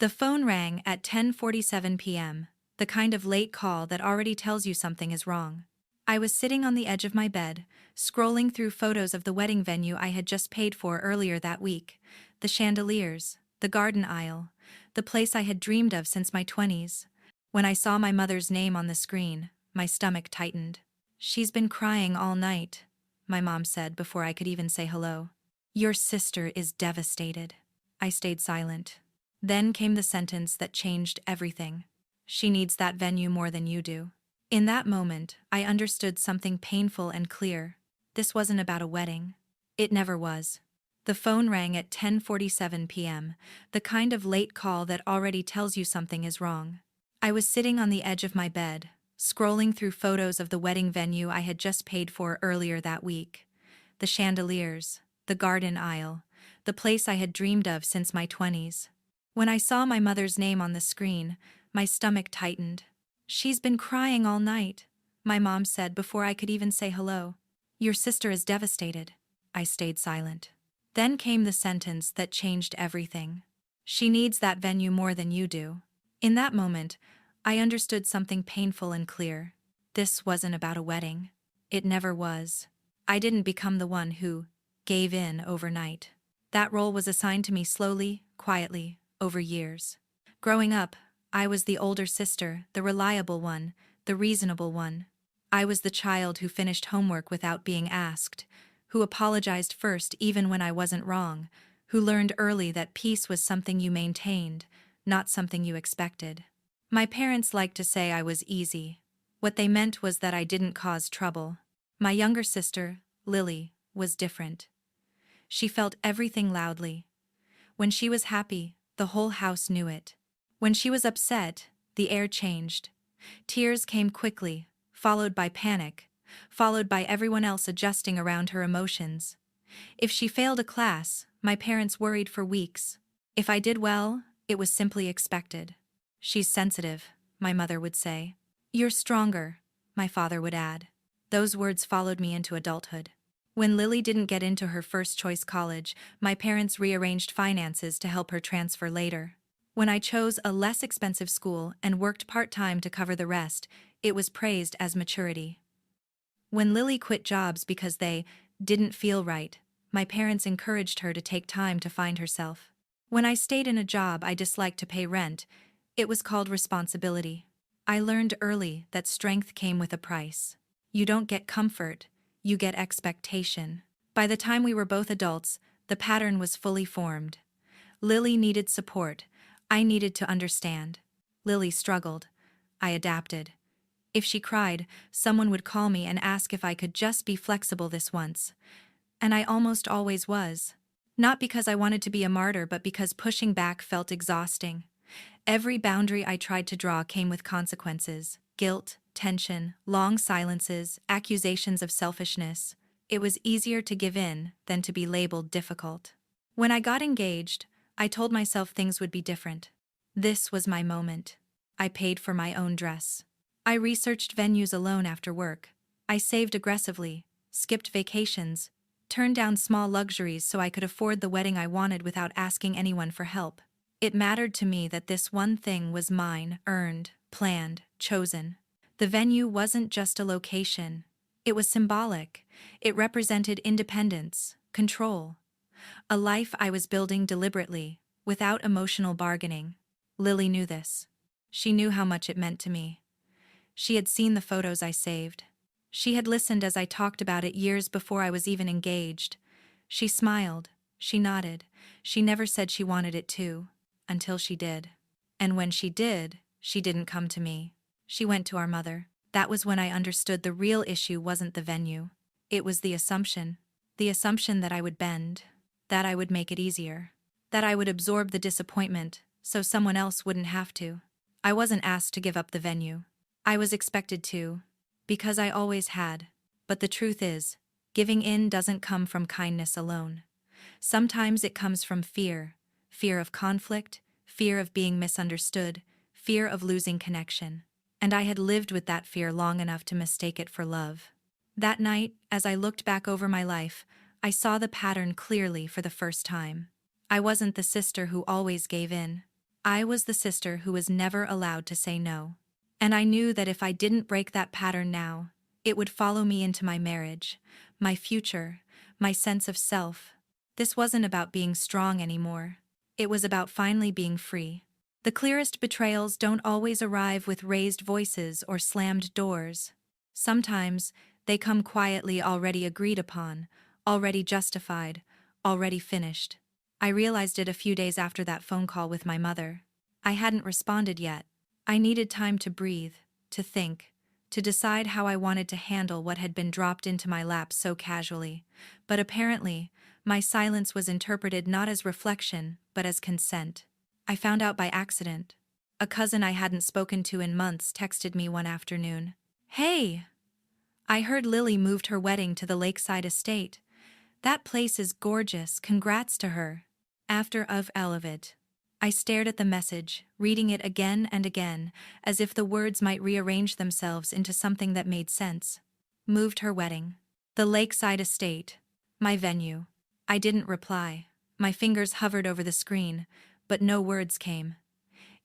The phone rang at 10:47 p.m., the kind of late call that already tells you something is wrong. I was sitting on the edge of my bed, scrolling through photos of the wedding venue I had just paid for earlier that week, the chandeliers, the garden aisle, the place I had dreamed of since my 20s. When I saw my mother's name on the screen, my stomach tightened. "She's been crying all night," my mom said before I could even say hello. "Your sister is devastated." I stayed silent. Then came the sentence that changed everything. "She needs that venue more than you do." In that moment, I understood something painful and clear. This wasn't about a wedding. It never was. The phone rang at 10:47 p.m., the kind of late call that already tells you something is wrong. I was sitting on the edge of my bed, scrolling through photos of the wedding venue I had just paid for earlier that week. The chandeliers, the garden aisle, the place I had dreamed of since my 20s. When I saw my mother's name on the screen, my stomach tightened. "She's been crying all night," my mom said before I could even say hello. "Your sister is devastated." I stayed silent. Then came the sentence that changed everything. "She needs that venue more than you do." In that moment, I understood something painful and clear. This wasn't about a wedding. It never was. I didn't become the one who gave in overnight. That role was assigned to me slowly, quietly, over years. Growing up, I was the older sister, the reliable one, the reasonable one. I was the child who finished homework without being asked, who apologized first even when I wasn't wrong, who learned early that peace was something you maintained, not something you expected. My parents liked to say I was easy. What they meant was that I didn't cause trouble. My younger sister, Lily, was different. She felt everything loudly. When she was happy, the whole house knew it. When she was upset, the air changed. Tears came quickly, followed by panic, followed by everyone else adjusting around her emotions. If she failed a class, my parents worried for weeks. If I did well, it was simply expected. "She's sensitive," my mother would say. "You're stronger," my father would add. Those words followed me into adulthood. When Lily didn't get into her first choice college, my parents rearranged finances to help her transfer later. When I chose a less expensive school and worked part-time to cover the rest, it was praised as maturity. When Lily quit jobs because they didn't feel right, my parents encouraged her to take time to find herself. When I stayed in a job I disliked to pay rent, it was called responsibility. I learned early that strength came with a price. You don't get comfort, you get expectation. By the time we were both adults, the pattern was fully formed. Lily needed support. I needed to understand. Lily struggled. I adapted. If she cried, someone would call me and ask if I could just be flexible this once. And I almost always was. Not because I wanted to be a martyr, but because pushing back felt exhausting. Every boundary I tried to draw came with consequences: guilt, tension, long silences, accusations of selfishness. It was easier to give in than to be labeled difficult. When I got engaged, I told myself things would be different. This was my moment. I paid for my own dress. I researched venues alone after work. I saved aggressively, skipped vacations, turned down small luxuries so I could afford the wedding I wanted without asking anyone for help. It mattered to me that this one thing was mine, earned, planned, chosen. The venue wasn't just a location. It was symbolic. It represented independence, control. A life I was building deliberately, without emotional bargaining. Lily knew this. She knew how much it meant to me. She had seen the photos I saved. She had listened as I talked about it years before I was even engaged. She smiled. She nodded. She never said she wanted it too. Until she did. And when she did, she didn't come to me. She went to our mother. That was when I understood the real issue wasn't the venue. It was the assumption. The assumption that I would bend. That I would make it easier. That I would absorb the disappointment, so someone else wouldn't have to. I wasn't asked to give up the venue. I was expected to. Because I always had. But the truth is, giving in doesn't come from kindness alone. Sometimes it comes from fear. Fear of conflict, fear of being misunderstood, fear of losing connection. And I had lived with that fear long enough to mistake it for love. That night, as I looked back over my life, I saw the pattern clearly for the first time. I wasn't the sister who always gave in. I was the sister who was never allowed to say no. And I knew that if I didn't break that pattern now, it would follow me into my marriage, my future, my sense of self. This wasn't about being strong anymore. It was about finally being free. The clearest betrayals don't always arrive with raised voices or slammed doors. Sometimes, they come quietly, already agreed upon, already justified, already finished. I realized it a few days after that phone call with my mother. I hadn't responded yet. I needed time to breathe, to think, to decide how I wanted to handle what had been dropped into my lap so casually. But apparently, my silence was interpreted not as reflection, but as consent. I found out by accident. A cousin I hadn't spoken to in months texted me one afternoon. "Hey! I heard Lily moved her wedding to the lakeside estate. That place is gorgeous, congrats to her." After of it. I stared at the message, reading it again and again, as if the words might rearrange themselves into something that made sense. Moved her wedding. The lakeside estate. My venue. I didn't reply. My fingers hovered over the screen, but no words came.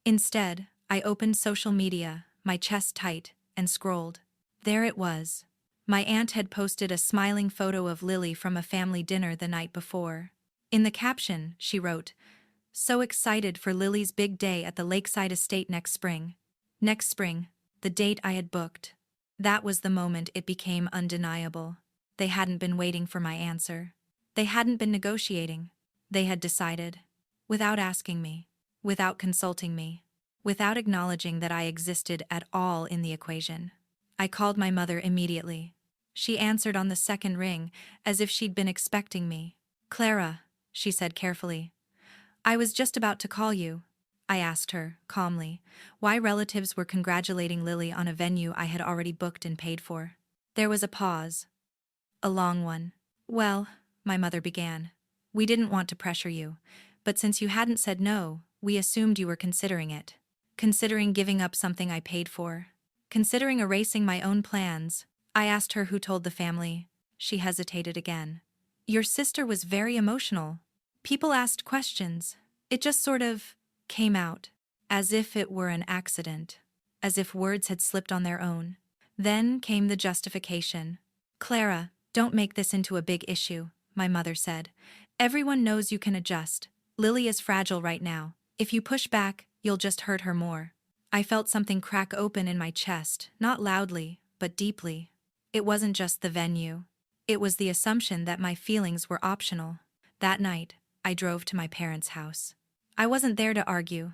Instead, I opened social media, my chest tight, and scrolled. There it was. My aunt had posted a smiling photo of Lily from a family dinner the night before. In the caption, she wrote, "So excited for Lily's big day at the lakeside estate next spring." Next spring, the date I had booked. That was the moment it became undeniable. They hadn't been waiting for my answer. They hadn't been negotiating. They had decided. Without asking me. Without consulting me. Without acknowledging that I existed at all in the equation. I called my mother immediately. She answered on the second ring, as if she'd been expecting me. "Clara," she said carefully. "I was just about to call you." I asked her, calmly, why relatives were congratulating Lily on a venue I had already booked and paid for. There was a pause. A long one. "Well," my mother began, "we didn't want to pressure you, but since you hadn't said no, we assumed you were considering it. Considering giving up something I paid for. Considering erasing my own plans." I asked her who told the family. She hesitated again. "Your sister was very emotional. People asked questions. It just sort of came out. As if it were an accident. As if words had slipped on their own. Then came the justification. "Clara, don't make this into a big issue," my mother said. "Everyone knows you can adjust. Lily is fragile right now. If you push back, you'll just hurt her more." I felt something crack open in my chest, not loudly, but deeply. It wasn't just the venue. It was the assumption that my feelings were optional. That night, I drove to my parents' house. I wasn't there to argue.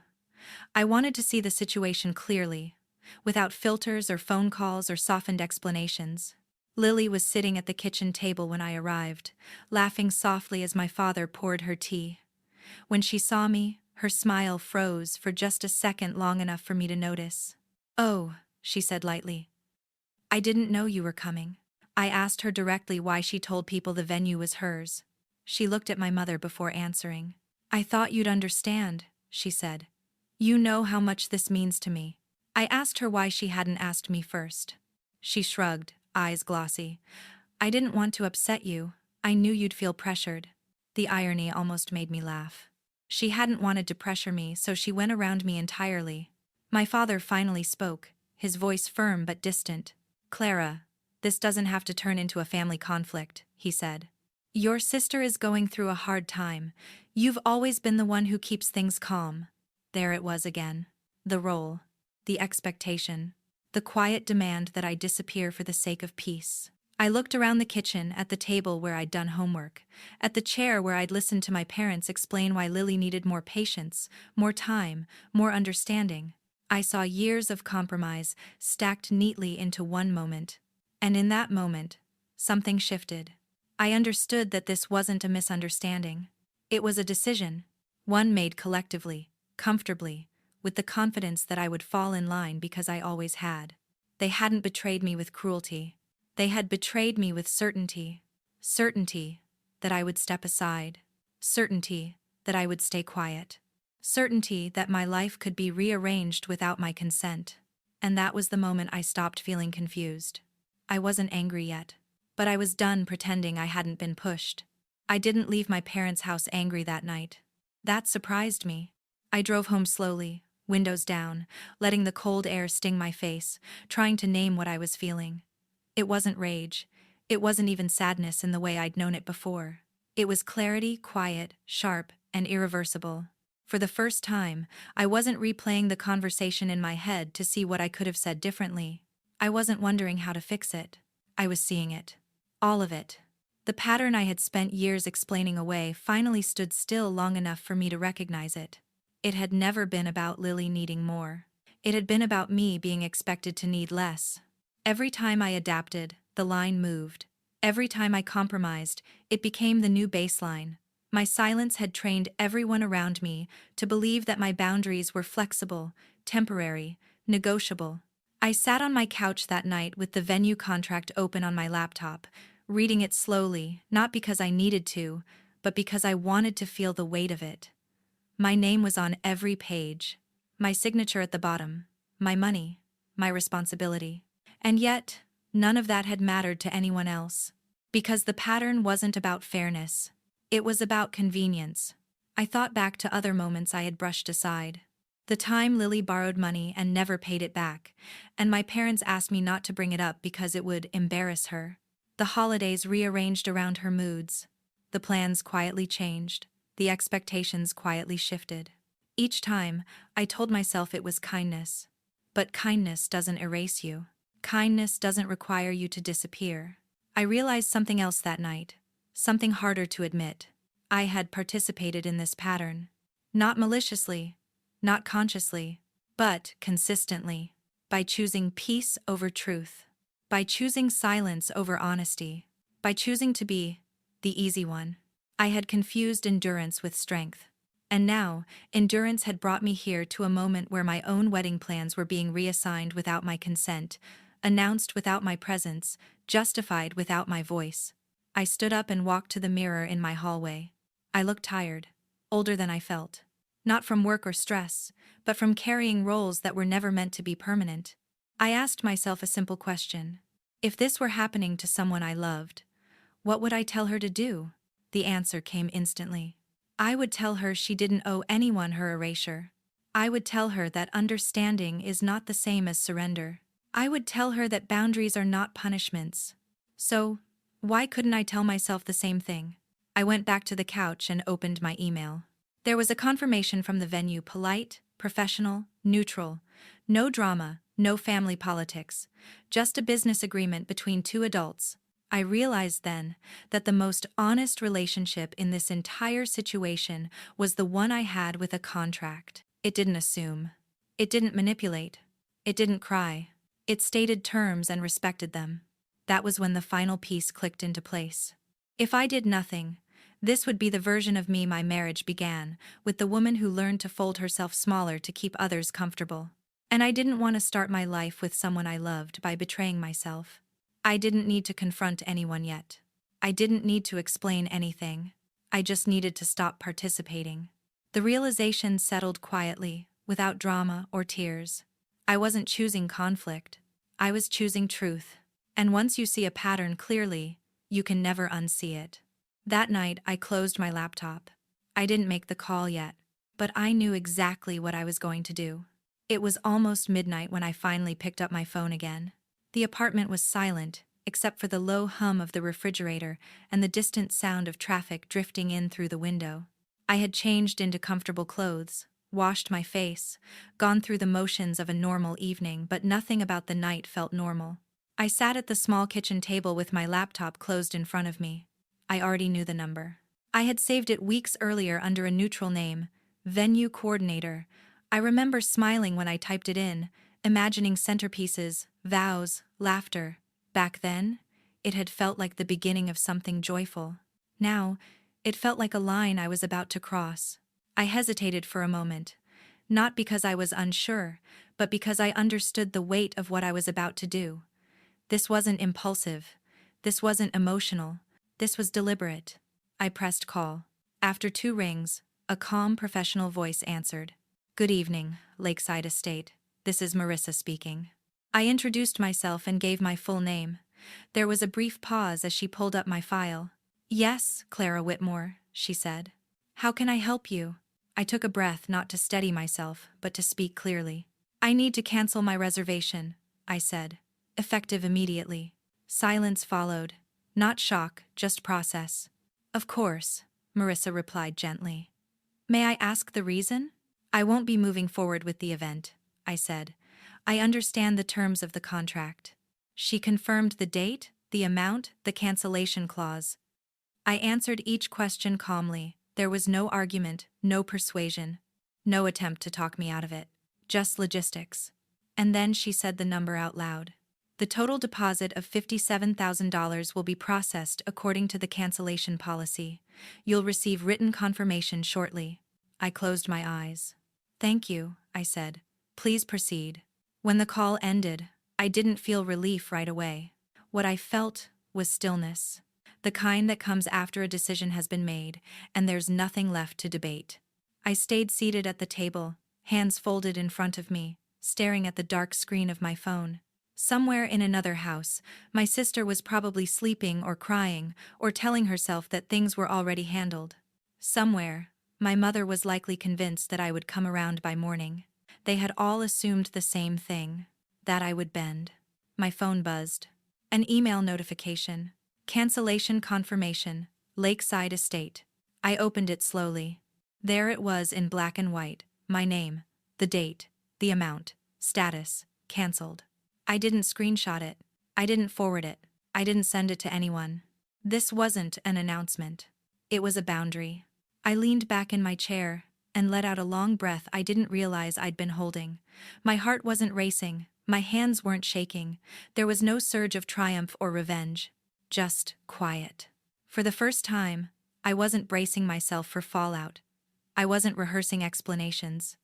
I wanted to see the situation clearly, without filters or phone calls or softened explanations. Lily was sitting at the kitchen table when I arrived, laughing softly as my father poured her tea. When she saw me, her smile froze for just a second, long enough for me to notice. "Oh," she said lightly. "I didn't know you were coming." I asked her directly why she told people the venue was hers. She looked at my mother before answering. "I thought you'd understand," she said. "You know how much this means to me." I asked her why she hadn't asked me first. She shrugged, eyes glossy. "I didn't want to upset you. I knew you'd feel pressured." The irony almost made me laugh. She hadn't wanted to pressure me, so she went around me entirely. My father finally spoke, his voice firm but distant. "Clara, this doesn't have to turn into a family conflict," he said. "Your sister is going through a hard time. You've always been the one who keeps things calm." There it was again. The role. The expectation. The quiet demand that I disappear for the sake of peace. I looked around the kitchen, at the table where I'd done homework, at the chair where I'd listened to my parents explain why Lily needed more patience, more time, more understanding. I saw years of compromise stacked neatly into one moment. And in that moment, something shifted. I understood that this wasn't a misunderstanding. It was a decision. One made collectively, comfortably, with the confidence that I would fall in line because I always had. They hadn't betrayed me with cruelty. They had betrayed me with certainty. Certainty that I would step aside. Certainty that I would stay quiet. Certainty that my life could be rearranged without my consent. And that was the moment I stopped feeling confused. I wasn't angry yet, but I was done pretending I hadn't been pushed. I didn't leave my parents' house angry that night. That surprised me. I drove home slowly, windows down, letting the cold air sting my face, trying to name what I was feeling. It wasn't rage. It wasn't even sadness in the way I'd known it before. It was clarity, quiet, sharp, and irreversible. For the first time, I wasn't replaying the conversation in my head to see what I could have said differently. I wasn't wondering how to fix it. I was seeing it. All of it. The pattern I had spent years explaining away finally stood still long enough for me to recognize it. It had never been about Lily needing more. It had been about me being expected to need less. Every time I adapted, the line moved. Every time I compromised, it became the new baseline. My silence had trained everyone around me to believe that my boundaries were flexible, temporary, negotiable. I sat on my couch that night with the venue contract open on my laptop, reading it slowly, not because I needed to, but because I wanted to feel the weight of it. My name was on every page. My signature at the bottom. My money. My responsibility. And yet, none of that had mattered to anyone else. Because the pattern wasn't about fairness. It was about convenience. I thought back to other moments I had brushed aside. The time Lily borrowed money and never paid it back, and my parents asked me not to bring it up because it would embarrass her. The holidays rearranged around her moods. The plans quietly changed. The expectations quietly shifted. Each time, I told myself it was kindness. But kindness doesn't erase you. Kindness doesn't require you to disappear. I realized something else that night. Something harder to admit. I had participated in this pattern. Not maliciously, not consciously, but consistently. By choosing peace over truth. By choosing silence over honesty. By choosing to be the easy one. I had confused endurance with strength. And now, endurance had brought me here to a moment where my own wedding plans were being reassigned without my consent, announced without my presence, justified without my voice. I stood up and walked to the mirror in my hallway. I looked tired, older than I felt. Not from work or stress, but from carrying roles that were never meant to be permanent. I asked myself a simple question. If this were happening to someone I loved, what would I tell her to do? The answer came instantly. I would tell her she didn't owe anyone her erasure. I would tell her that understanding is not the same as surrender. I would tell her that boundaries are not punishments. So, why couldn't I tell myself the same thing? I went back to the couch and opened my email. There was a confirmation from the venue, polite, professional, neutral. No drama, no family politics. Just a business agreement between two adults. I realized then that the most honest relationship in this entire situation was the one I had with a contract. It didn't assume. It didn't manipulate. It didn't cry. It stated terms and respected them. That was when the final piece clicked into place. If I did nothing, this would be the version of me my marriage began, with the woman who learned to fold herself smaller to keep others comfortable. And I didn't want to start my life with someone I loved by betraying myself. I didn't need to confront anyone yet. I didn't need to explain anything. I just needed to stop participating. The realization settled quietly, without drama or tears. I wasn't choosing conflict. I was choosing truth. And once you see a pattern clearly, you can never unsee it. That night, I closed my laptop. I didn't make the call yet, but I knew exactly what I was going to do. It was almost midnight when I finally picked up my phone again. The apartment was silent, except for the low hum of the refrigerator and the distant sound of traffic drifting in through the window. I had changed into comfortable clothes, washed my face, gone through the motions of a normal evening, but nothing about the night felt normal. I sat at the small kitchen table with my laptop closed in front of me. I already knew the number. I had saved it weeks earlier under a neutral name, Venue Coordinator. I remember smiling when I typed it in, imagining centerpieces, vows, laughter. Back then, it had felt like the beginning of something joyful. Now, it felt like a line I was about to cross. I hesitated for a moment, not because I was unsure, but because I understood the weight of what I was about to do. This wasn't impulsive. This wasn't emotional. This was deliberate. I pressed call. After 2 rings, a calm professional voice answered. Good evening, Lakeside Estate. This is Marissa speaking. I introduced myself and gave my full name. There was a brief pause as she pulled up my file. Yes, Clara Whitmore, she said. How can I help you? I took a breath, not to steady myself, but to speak clearly. I need to cancel my reservation, I said. Effective immediately. Silence followed. Not shock, just process. Of course, Marissa replied gently. May I ask the reason? I won't be moving forward with the event, I said. I understand the terms of the contract. She confirmed the date, the amount, the cancellation clause. I answered each question calmly. There was no argument, no persuasion, no attempt to talk me out of it. Just logistics. And then she said the number out loud. The total deposit of $57,000 will be processed according to the cancellation policy. You'll receive written confirmation shortly. I closed my eyes. Thank you, I said. Please proceed. When the call ended, I didn't feel relief right away. What I felt was stillness. The kind that comes after a decision has been made, and there's nothing left to debate. I stayed seated at the table, hands folded in front of me, staring at the dark screen of my phone. Somewhere in another house, my sister was probably sleeping or crying or telling herself that things were already handled. Somewhere, my mother was likely convinced that I would come around by morning. They had all assumed the same thing, that I would bend. My phone buzzed. An email notification. Cancellation confirmation, Lakeside Estate. I opened it slowly. There it was in black and white, my name, the date, the amount, status, cancelled. I didn't screenshot it. I didn't forward it. I didn't send it to anyone. This wasn't an announcement. It was a boundary. I leaned back in my chair and let out a long breath I didn't realize I'd been holding. My heart wasn't racing. My hands weren't shaking. There was no surge of triumph or revenge. Just quiet. For the first time, I wasn't bracing myself for fallout. I wasn't rehearsing explanations.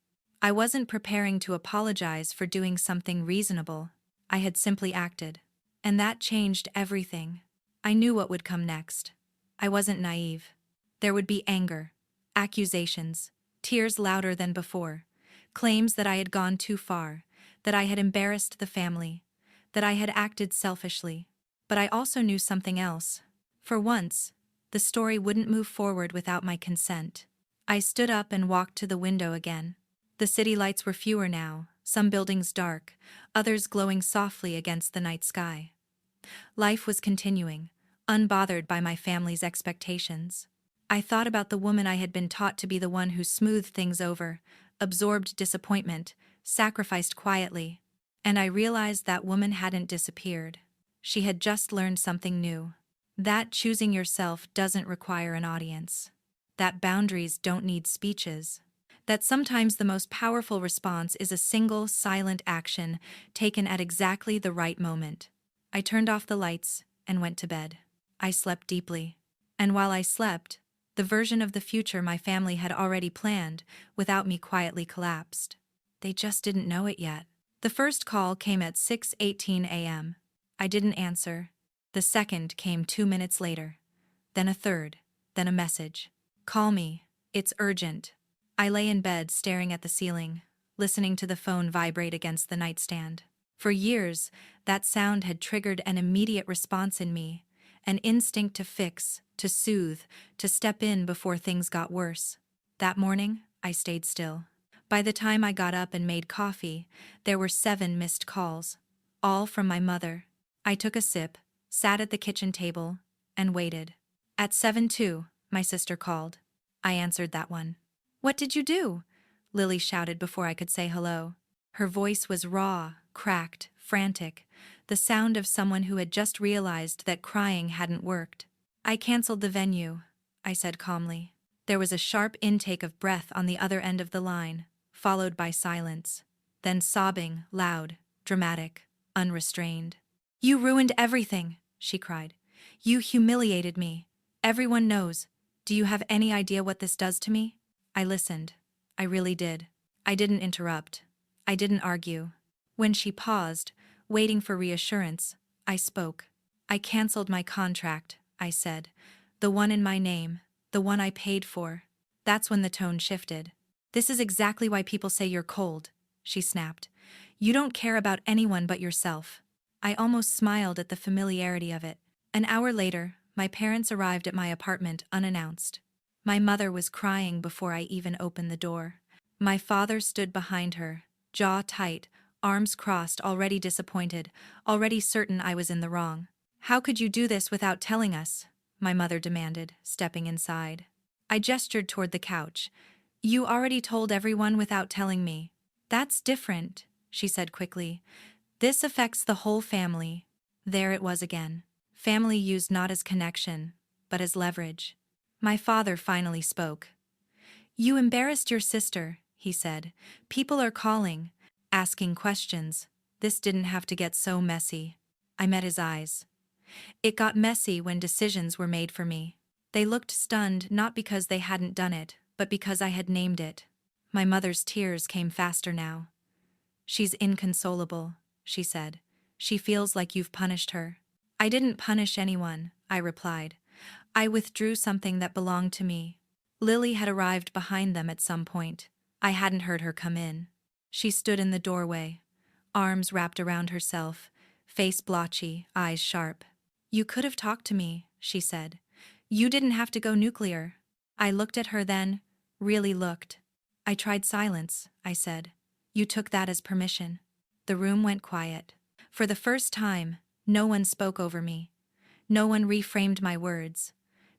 I wasn't preparing to apologize for doing something reasonable. I had simply acted. And that changed everything. I knew what would come next. I wasn't naive. There would be anger, accusations, tears louder than before, claims that I had gone too far, that I had embarrassed the family, that I had acted selfishly. But I also knew something else. For once, the story wouldn't move forward without my consent. I stood up and walked to the window again. The city lights were fewer now, some buildings dark, others glowing softly against the night sky. Life was continuing, unbothered by my family's expectations. I thought about the woman I had been taught to be the one who smoothed things over, absorbed disappointment, sacrificed quietly. And I realized that woman hadn't disappeared. She had just learned something new. That choosing yourself doesn't require an audience. That boundaries don't need speeches. That sometimes the most powerful response is a single, silent action taken at exactly the right moment. I turned off the lights and went to bed. I slept deeply. And while I slept, the version of the future my family had already planned without me quietly collapsed. They just didn't know it yet. The first call came at 6:18 a.m. I didn't answer. The second came 2 minutes later. Then a third, then a message. Call me, it's urgent. I lay in bed staring at the ceiling, listening to the phone vibrate against the nightstand. For years, that sound had triggered an immediate response in me, an instinct to fix, to soothe, to step in before things got worse. That morning, I stayed still. By the time I got up and made coffee, there were 7 missed calls, all from my mother. I took a sip, sat at the kitchen table, and waited. At 7:02, my sister called. I answered that one. What did you do? Lily shouted before I could say hello. Her voice was raw, cracked, frantic, the sound of someone who had just realized that crying hadn't worked. I canceled the venue, I said calmly. There was a sharp intake of breath on the other end of the line, followed by silence. Then sobbing, loud, dramatic, unrestrained. You ruined everything, she cried. You humiliated me. Everyone knows. Do you have any idea what this does to me? I listened. I really did. I didn't interrupt. I didn't argue. When she paused, waiting for reassurance, I spoke. I canceled my contract, I said. The one in my name, the one I paid for. That's when the tone shifted. This is exactly why people say you're cold, she snapped. You don't care about anyone but yourself. I almost smiled at the familiarity of it. An hour later, my parents arrived at my apartment unannounced. My mother was crying before I even opened the door. My father stood behind her, jaw tight, arms crossed, already disappointed, already certain I was in the wrong. "How could you do this without telling us?" my mother demanded, stepping inside. I gestured toward the couch. "You already told everyone without telling me." "That's different," she said quickly. "This affects the whole family." There it was again. Family used not as connection, but as leverage. My father finally spoke. "You embarrassed your sister," he said. "People are calling, asking questions. This didn't have to get so messy." I met his eyes. It got messy when decisions were made for me. They looked stunned, not because they hadn't done it, but because I had named it. My mother's tears came faster now. "She's inconsolable," she said. "She feels like you've punished her." "I didn't punish anyone," I replied. "I withdrew something that belonged to me." Lily had arrived behind them at some point. I hadn't heard her come in. She stood in the doorway, arms wrapped around herself, face blotchy, eyes sharp. "You could have talked to me," she said. "You didn't have to go nuclear." I looked at her then, really looked. "I tried silence," I said. "You took that as permission." The room went quiet. For the first time, no one spoke over me. No one reframed my words.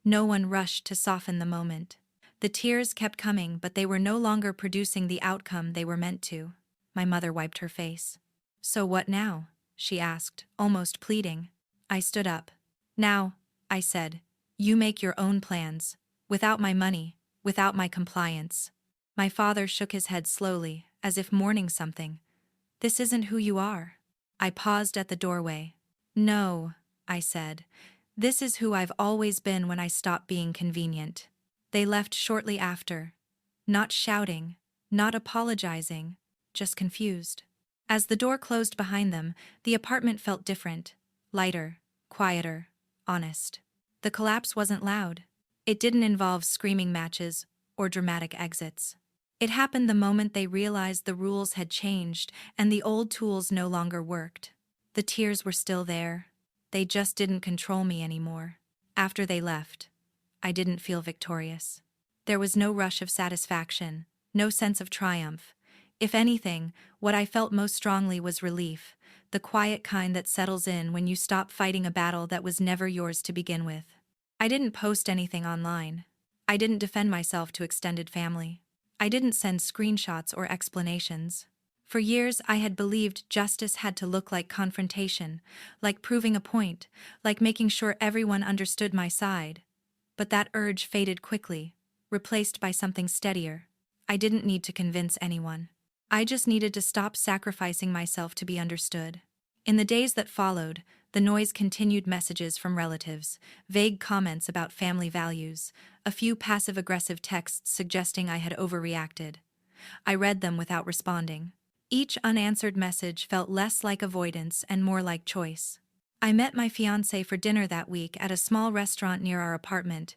No one rushed to soften the moment. The tears kept coming, but they were no longer producing the outcome they were meant to. My mother wiped her face. "So what now?" she asked, almost pleading. I stood up. "Now," I said, "you make your own plans. Without my money, without my compliance." My father shook his head slowly, as if mourning something. "This isn't who you are." I paused at the doorway. "No," I said. "This is who I've always been when I stopped being convenient." They left shortly after. Not shouting, not apologizing, just confused. As the door closed behind them, the apartment felt different, lighter, quieter, honest. The collapse wasn't loud. It didn't involve screaming matches or dramatic exits. It happened the moment they realized the rules had changed and the old tools no longer worked. The tears were still there. They just didn't control me anymore. After they left, I didn't feel victorious. There was no rush of satisfaction, no sense of triumph. If anything, what I felt most strongly was relief, the quiet kind that settles in when you stop fighting a battle that was never yours to begin with. I didn't post anything online. I didn't defend myself to extended family. I didn't send screenshots or explanations. For years I had believed justice had to look like confrontation, like proving a point, like making sure everyone understood my side. But that urge faded quickly, replaced by something steadier. I didn't need to convince anyone. I just needed to stop sacrificing myself to be understood. In the days that followed, the noise continued: messages from relatives, vague comments about family values, a few passive-aggressive texts suggesting I had overreacted. I read them without responding. Each unanswered message felt less like avoidance and more like choice. I met my fiancé for dinner that week at a small restaurant near our apartment.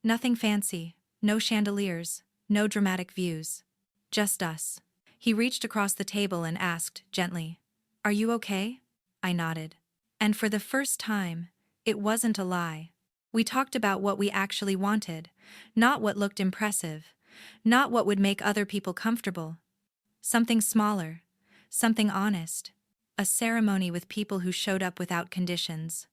Nothing fancy, no chandeliers, no dramatic views. Just us. He reached across the table and asked, gently, "Are you okay?" I nodded. And for the first time, it wasn't a lie. We talked about what we actually wanted, not what looked impressive, not what would make other people comfortable. Something smaller, something honest. A ceremony with people who showed up without conditions.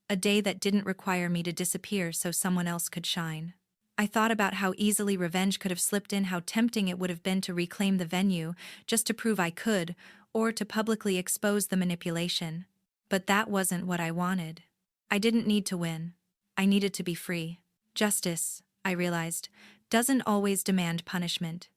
A day that didn't require me to disappear so someone else could shine. I thought about how easily revenge could have slipped in, how tempting it would have been to reclaim the venue just to prove I could, or to publicly expose the manipulation. But that wasn't what I wanted. I didn't need to win. I needed to be free. Justice, I realized, doesn't always demand punishment.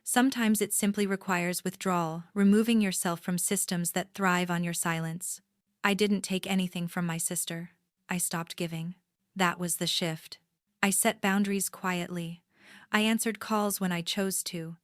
Sometimes it simply requires withdrawal, removing yourself from systems that thrive on your silence. I didn't take anything from my sister. I stopped giving. That was the shift. I set boundaries quietly. I answered calls when I chose to.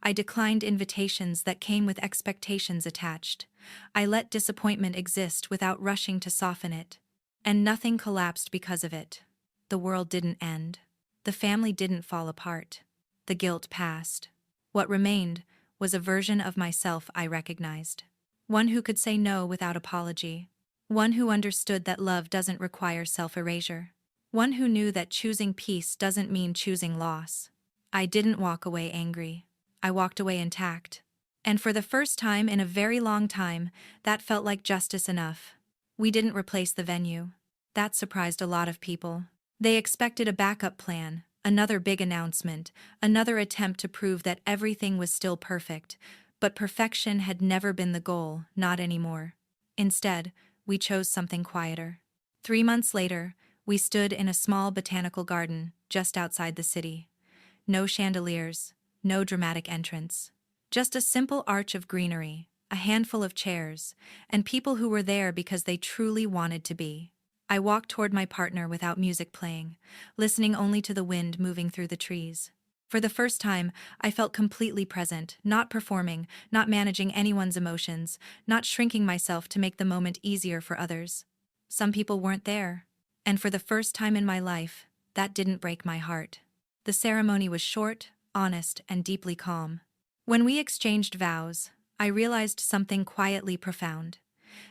I declined invitations that came with expectations attached. I let disappointment exist without rushing to soften it. And nothing collapsed because of it. The world didn't end. The family didn't fall apart. The guilt passed. What remained was a version of myself I recognized. One who could say no without apology. One who understood that love doesn't require self-erasure. One who knew that choosing peace doesn't mean choosing loss. I didn't walk away angry. I walked away intact. And for the first time in a very long time, that felt like justice enough. We didn't replace the venue. That surprised a lot of people. They expected a backup plan, another big announcement, another attempt to prove that everything was still perfect, but perfection had never been the goal, not anymore. Instead, we chose something quieter. 3 months later, we stood in a small botanical garden just outside the city. No chandeliers, no dramatic entrance. Just a simple arch of greenery, a handful of chairs, and people who were there because they truly wanted to be. I walked toward my partner without music playing, listening only to the wind moving through the trees. For the first time, I felt completely present, not performing, not managing anyone's emotions, not shrinking myself to make the moment easier for others. Some people weren't there. And for the first time in my life, that didn't break my heart. The ceremony was short, honest, and deeply calm. When we exchanged vows, I realized something quietly profound.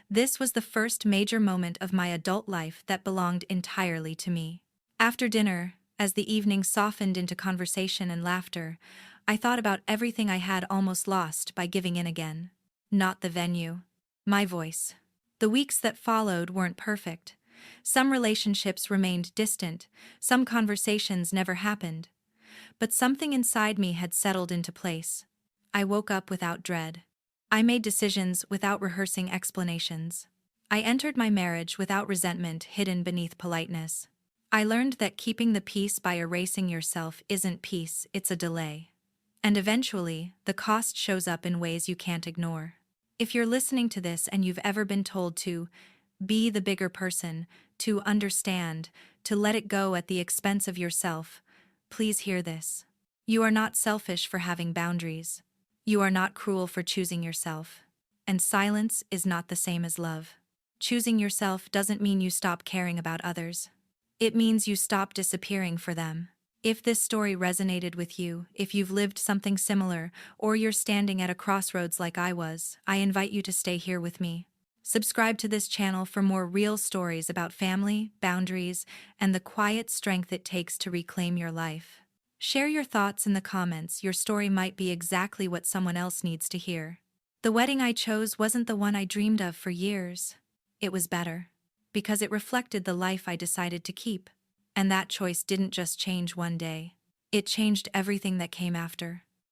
This was the first major moment of my adult life that belonged entirely to me. After dinner, as the evening softened into conversation and laughter, I thought about everything I had almost lost by giving in again. Not the venue. My voice. The weeks that followed weren't perfect. Some relationships remained distant, some conversations never happened. But something inside me had settled into place. I woke up without dread. I made decisions without rehearsing explanations. I entered my marriage without resentment hidden beneath politeness. I learned that keeping the peace by erasing yourself isn't peace, it's a delay. And eventually, the cost shows up in ways you can't ignore. If you're listening to this and you've ever been told to be the bigger person, to understand, to let it go at the expense of yourself, please hear this. You are not selfish for having boundaries. You are not cruel for choosing yourself. And silence is not the same as love. Choosing yourself doesn't mean you stop caring about others. It means you stop disappearing for them. If this story resonated with you, if you've lived something similar, or you're standing at a crossroads like I was, I invite you to stay here with me. Subscribe to this channel for more real stories about family, boundaries, and the quiet strength it takes to reclaim your life. Share your thoughts in the comments. Your story might be exactly what someone else needs to hear. The wedding I chose wasn't the one I dreamed of for years. It was better. Because it reflected the life I decided to keep. And that choice didn't just change one day. It changed everything that came after.